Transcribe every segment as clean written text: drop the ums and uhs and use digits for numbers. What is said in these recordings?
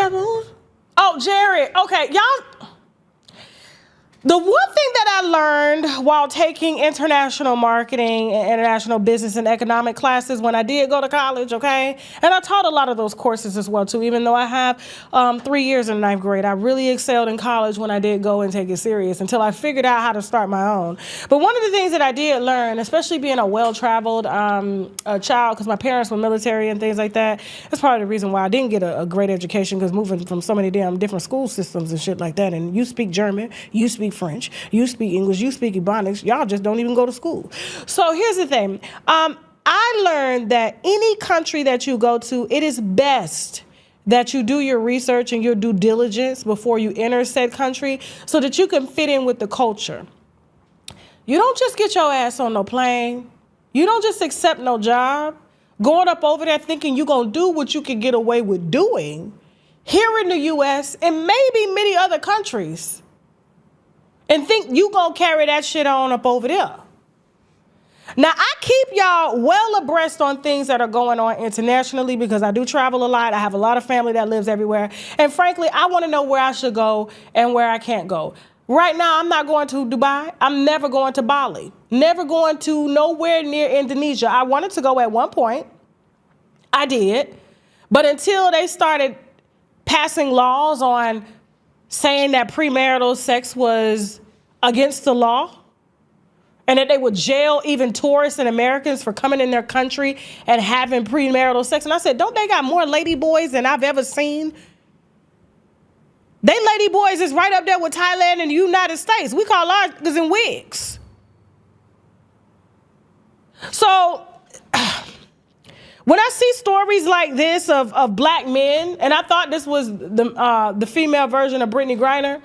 got moves? Oh, Jared. Okay, y'all. The one thing that I learned while taking international marketing and international business and economic classes when I did go to college, okay? And I taught a lot of those courses as well, too, even though I have 3 years in ninth grade. I really excelled in college when I did go and take it serious until I figured out how to start my own. But one of the things that I did learn, especially being a well-traveled child, because my parents were military and things like that, that's part of the reason why I didn't get a great education, because moving from so many damn different school systems and shit like that, and you speak German, you speak French, you speak English, you speak Ebonics, y'all just don't even go to school. So here's the thing. I learned that any country that you go to, it is best that you do your research and your due diligence before you enter said country so that you can fit in with the culture. You don't just get your ass on no plane. You don't just accept no job, going up over there thinking you're going to do what you can get away with doing here in the U.S. and maybe many other countries, and think you gonna carry that shit on up over there. Now, I keep y'all well abreast on things that are going on internationally because I do travel a lot. I have a lot of family that lives everywhere. And frankly, I wanna know where I should go and where I can't go. Right now, I'm not going to Dubai. I'm never going to Bali. Never going to nowhere near Indonesia. I wanted to go at one point. I did. But until they started passing laws on saying that premarital sex was against the law and that they would jail even tourists and Americans for coming in their country and having premarital sex. And I said, don't they got more lady boys than I've ever seen? They lady boys is right up there with Thailand and the United States. We call ours niggas in wigs. So when I see stories like this of black men, and I thought this was the female version of Brittany Griner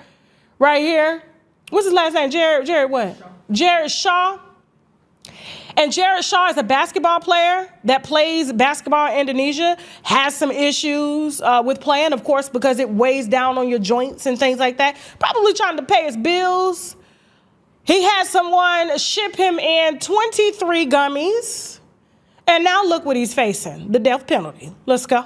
right here. What's his last name? Jared what? Shaw. Jared Shaw. And Jared Shaw is a basketball player that plays basketball in Indonesia, has some issues with playing, of course, because it weighs down on your joints and things like that. Probably trying to pay his bills. He had someone ship him in 23 gummies. And now look what he's facing, the death penalty. Let's go.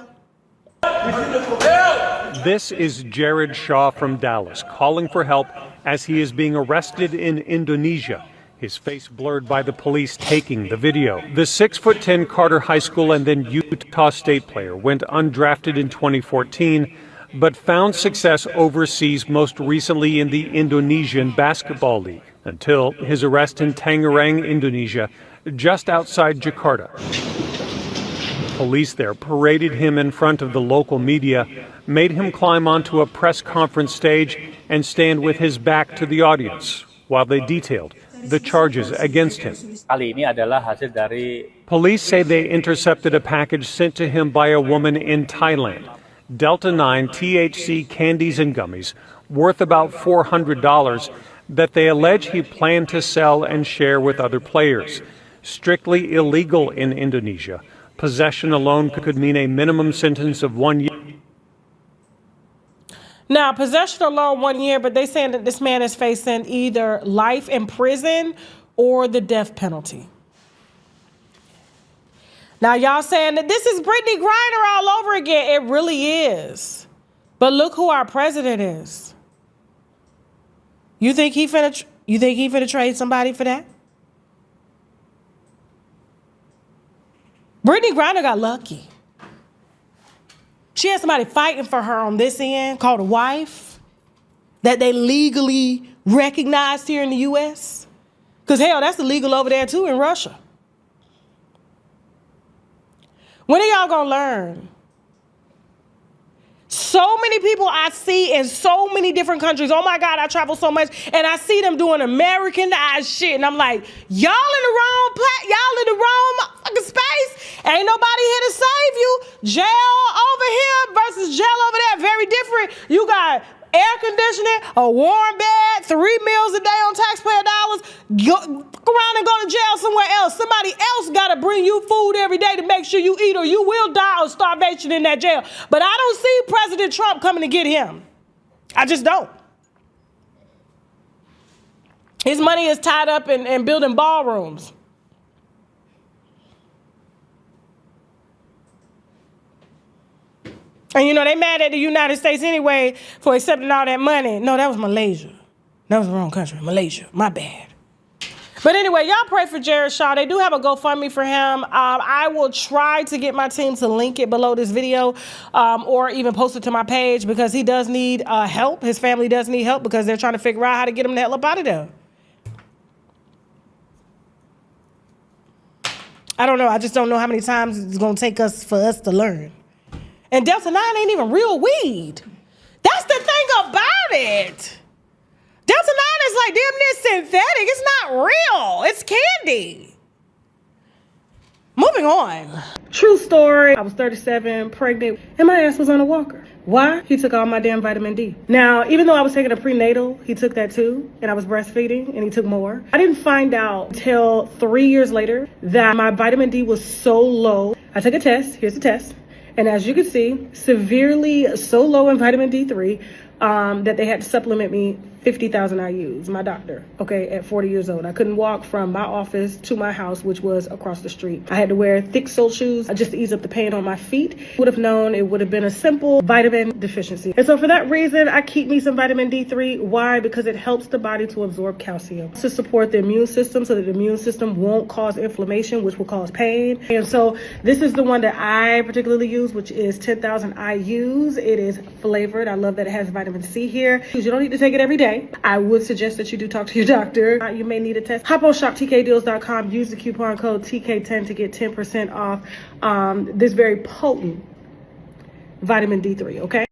This is Jared Shaw from Dallas calling for help as he is being arrested in Indonesia. His face blurred by the police taking the video. The 6'10" Carter High School and then Utah State player went undrafted in 2014, but found success overseas, most recently in the Indonesian Basketball League, until his arrest in Tangerang, Indonesia, just outside Jakarta. Police there paraded him in front of the local media, made him climb onto a press conference stage and stand with his back to the audience while they detailed the charges against him. Police say they intercepted a package sent to him by a woman in Thailand. Delta 9 THC candies and gummies worth about $400 that they allege he planned to sell and share with other players. Strictly illegal in Indonesia. Possession alone could mean a minimum sentence of 1 year. Now, possession alone 1 year, but they saying that this man is facing either life in prison or the death penalty. Now, y'all saying that this is Brittany Griner all over again. It really is. But look who our president is. You think he finna trade somebody for that? Brittany Griner got lucky. She had somebody fighting for her on this end called a wife that they legally recognized here in the U.S. Because, hell, that's illegal over there, too, in Russia. When are y'all going to learn? So many people I see in so many different countries. Oh, my God, I travel so much. And I see them doing Americanized shit. And I'm like, y'all in the wrong motherfucking space. Ain't nobody here to save you. Jail over here versus jail over there. Very different. You got air conditioning, a warm bed, 3 meals a day on taxpayer dollars. Go around and go to jail somewhere else. Somebody else got to bring you food every day to make sure you eat, or you will die of starvation in that jail. But I don't see President Trump coming to get him. I just don't. His money is tied up in building ballrooms. And you know, they mad at the United States anyway for accepting all that money. No, that was Malaysia. That was the wrong country. Malaysia. My bad. But anyway, y'all pray for Jared Shaw. They do have a GoFundMe for him. I will try to get my team to link it below this video or even post it to my page because he does need help. His family does need help because they're trying to figure out how to get him the hell up out of there. I don't know. I just don't know how many times it's going to take for us to learn. And Delta 9 ain't even real weed. That's the thing about it. Delta 9 is like damn near synthetic. It's not real. It's candy. Moving on. True story. I was 37, pregnant, and my ass was on a walker. Why? He took all my damn vitamin D. Now, even though I was taking a prenatal, he took that too, and I was breastfeeding, and he took more. I didn't find out until 3 years later that my vitamin D was so low. I took a test. Here's the test. And as you can see, severely so low in vitamin D3 that they had to supplement me 50,000 IUs, my doctor, okay, at 40 years old. I couldn't walk from my office to my house, which was across the street. I had to wear thick sole shoes just to ease up the pain on my feet. Would have known it would have been a simple vitamin deficiency. And so for that reason, I keep me some vitamin D3. Why? Because it helps the body to absorb calcium, to support the immune system so that the immune system won't cause inflammation, which will cause pain. And so this is the one that I particularly use, which is 10,000 IUs. It is flavored. I love that it has vitamin C here. You don't need to take it every day. I would suggest that you do talk to your doctor. You may need a test. Hop on shoptkdeals.com. Use the coupon code TK10 to get 10% off this very potent vitamin D3, okay?